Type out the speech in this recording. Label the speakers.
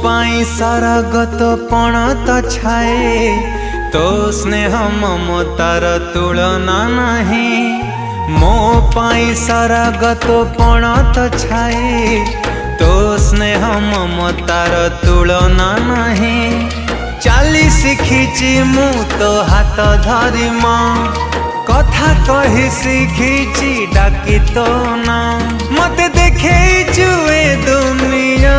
Speaker 1: पाई सारा गत पण तो छाए तो स्नेह ममतार तुलना नहीं। मो पाई सारा गत पण तो छाए तो स्नेह ममतार तुलना नहीं। चाली शिखिची मु तो हाथ धरी माँ कथा कही शिखिची डाकी तो ना मते देखे जुए दुनिया